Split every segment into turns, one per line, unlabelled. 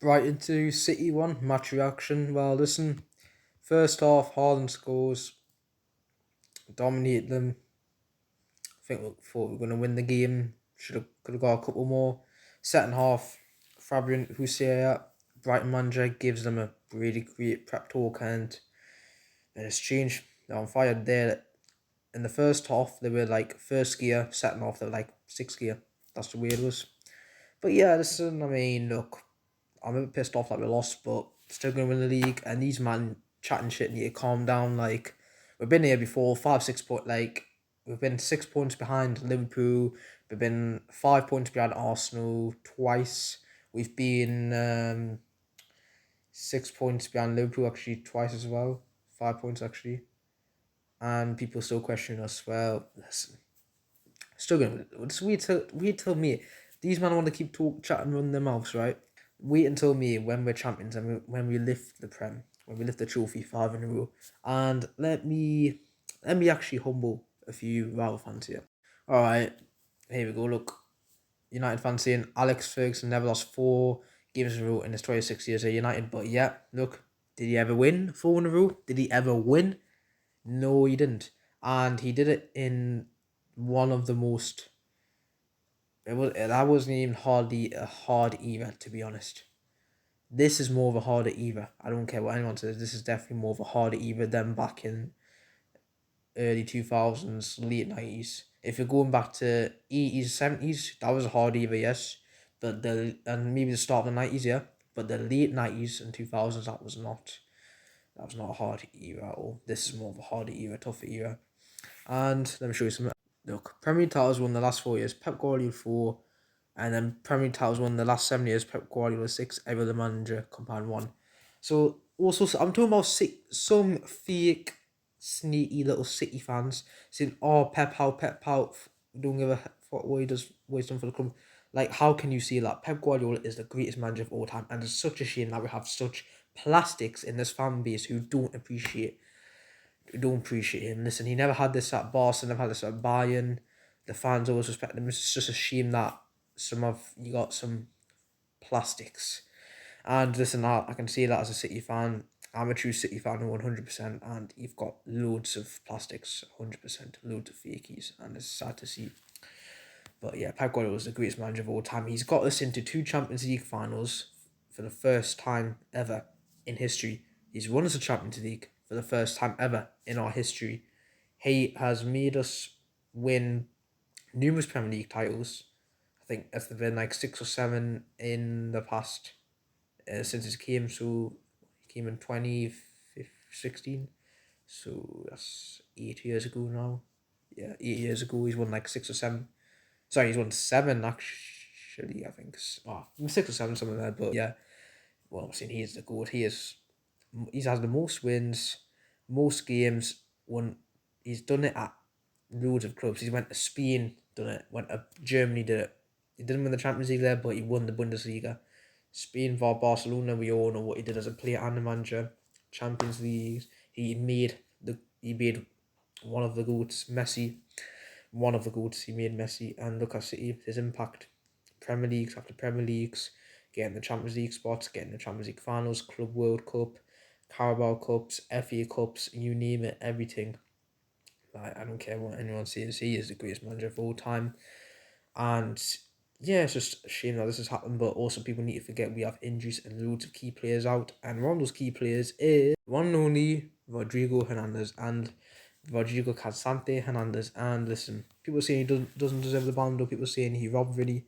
Brighton 2, City 1, match reaction. Well, listen, first half, Haaland scores, dominate them. I think we thought we were going to win the game. Could have got a couple more. Second half, Fabian Hussein, Brighton manager, gives them a really great prep talk and it's changed. They're on fire there. In the first half, they were like first gear. Second half, they were like sixth gear. That's the way it was. But yeah, listen, I mean, look, I'm a bit pissed off that we lost, but still going to win the league. And these man chatting shit need to calm down. Like, we've been here before, 5, 6 point. Like, we've been 6 points behind Liverpool. We've been 5 points behind Arsenal twice. We've been 6 points behind Liverpool actually twice as well. 5 points actually. And people still question us. Well, listen, still going. It's weird till me. These men want to keep chatting, run their mouths, right? Wait until me when we're champions and when we lift the prem, when we lift the trophy 5 in a row, and let me actually humble a few rival fans here. All right, here we go. Look, United fans saying Alex Ferguson never lost 4 games in a row in his 26 years at United, but yeah, look, did he ever win 4 in a row? Did he ever win? No, he didn't, and he did it in one of the most. That wasn't even hardly a hard era, to be honest. This is more of a harder era. I don't care what anyone says. This is definitely more of a harder era than back in early 2000s, late 90s. If you're going back to 80s, 70s, that was a hard era, yes. But and maybe the start of the 90s, yeah. But the late 90s and 2000s, that was not a hard era at all. This is more of a harder era, tougher era. And let me show you something. Look, Premier League titles won the last 4 years. Pep Guardiola 4, and then Premier League titles won the last 7 years. Pep Guardiola 6. Every other manager combined 1. So also, I'm talking about some fake, sneaky little City fans saying, "Oh, Pep out, don't give a fuck what he does, what he's done for the club." Like, how can you say that? Pep Guardiola is the greatest manager of all time, and it's such a shame that we have such plastics in this fan base who don't appreciate him. Listen, he never had this at Barcelona, never had this at Bayern. The fans always respect him. It's just a shame that you got some plastics. And listen, I can see that as a City fan. I'm a true City fan 100%, and you've got loads of plastics, 100%, loads of fakies, and it's sad to see. But yeah, Pep Guardiola is the greatest manager of all time. He's got us into 2 Champions League finals for the first time ever in history. He's won us a Champions League for the first time ever in our history. He has made us win numerous Premier League titles. I think it's been like 6 or 7 in the past since he came. So he came in 2016. So that's 8 years ago now. Yeah, 8 years ago. He's won like 6 or 7. Sorry, he's won 7 actually. I think 6 or 7 something like that. But yeah, well, I'm saying he is the goat. He's has the most wins, most games. He's done it at loads of clubs. He went to Spain, done it. Went to Germany, did it. He didn't win the Champions League there, but he won the Bundesliga. Spain for Barcelona, we all know what he did as a player and a manager. Champions League, he made one of the goats, Messi. One of the goats, he made Messi, and look at City, his impact. Premier Leagues after Premier Leagues, getting the Champions League spots, getting the Champions League finals, Club World Cup, Carabao Cups, FA Cups, you name it, everything. Like, I don't care what anyone says, he is the greatest manager of all time. And yeah, it's just a shame that this has happened, but also people need to forget we have injuries and loads of key players out. And one of those key players is one and only Rodrigo Hernandez and Rodrigo Casante Hernandez. And listen, people saying he doesn't deserve the Ballon d'Or, people saying he robbed really.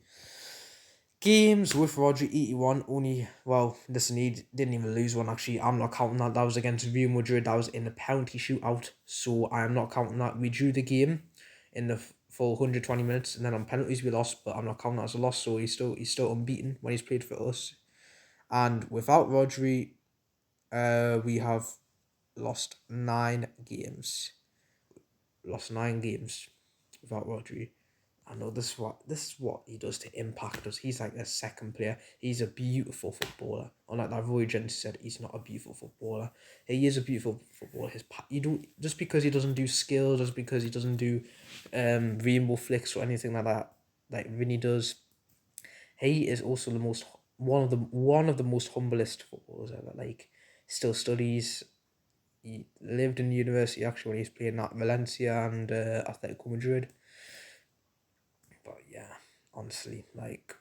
Games with Rodri 81 only, well, listen, he didn't even lose one actually. I'm not counting that. That was against Real Madrid. That was in a penalty shootout. So I am not counting that. We drew the game in the full 120 minutes and then on penalties we lost, but I'm not counting that as a loss. So he's still unbeaten when he's played for us. And without Rodri, we have lost 9 games. Lost 9 games without Rodri. I know this is what he does to impact us. He's like a second player. He's a beautiful footballer. Unlike that Roy Jones said, he's not a beautiful footballer. He is a beautiful footballer. You don't just because he doesn't do skill, just because he doesn't do rainbow flicks or anything like that, like Vinny does. He is also the most one of the most humblest footballers ever. Like, still studies. He lived in university actually when he was playing at Valencia and Atletico Madrid. But yeah, honestly, like,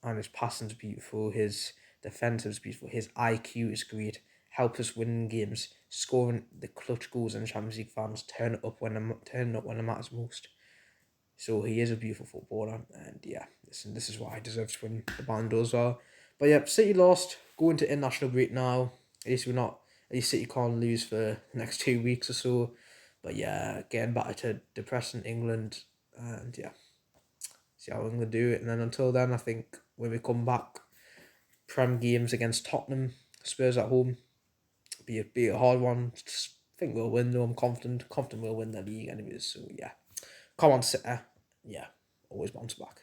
and his passing's beautiful. His defensive's beautiful. His IQ is great. Help us win games, scoring the clutch goals in the Champions League finals, turn up when it matters most. So he is a beautiful footballer, and yeah, listen, this is why I deserve to win the Ballon d'Or as well. But yeah, City lost, going to international break now. At least we're not. At least City can't lose for the next 2 weeks or so. But yeah, getting back to depressing England, and yeah, see how we're gonna do it. And then until then, I think when we come back, Prem games against Tottenham, Spurs at home, be a hard one. Just think we'll win though. I'm confident we'll win the league anyways. So yeah, come on, City. Yeah, always bounce back.